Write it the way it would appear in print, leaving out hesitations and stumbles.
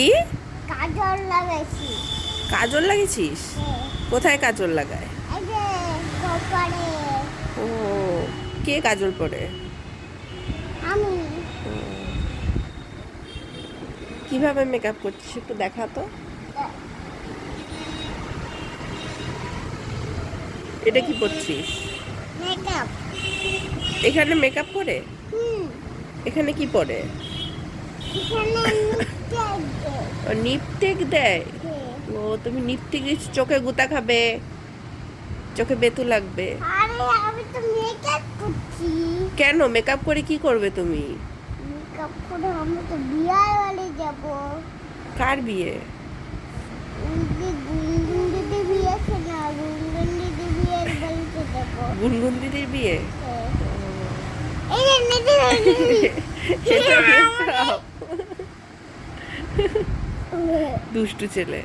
কি কাজল লাগাইছি। কাজল লাগিয়েছিস? হ্যাঁ, কোথায় কাজল লাগায়? এই যে কপালে। ও, কে কাজল পরে? আমি কিভাবে মেকআপ করছিস একটু দেখা তো। এটা কি পরছিস? মেকআপ। এখানে মেকআপ করে? হুম, এখানে কি পরে? এখানে নিচে আছে। ও নিপটেক দেয়। হ্যাঁ। ও, তুমি নিপটেক দিচ্ছ, চোখে গুতা খাবে, চোখে বেতু লাগবে। আরে আমি তো মেকআপ করছি। কেন মেকআপ করে কি করবে তুমি? মেকআপ করে আমরা তো বিয়ের বাড়ি যাব। কার বিয়ে? ওই যে গুনগুন দিদি বিয়ে আছে না, গুনগুন দিদি বিয়ের বাড়িতে যাব। গুনগুন দিদির বিয়ে? হ্যাঁ। এই যে নিদি সেটা মেকআপ। দুষ্টু ছেলে।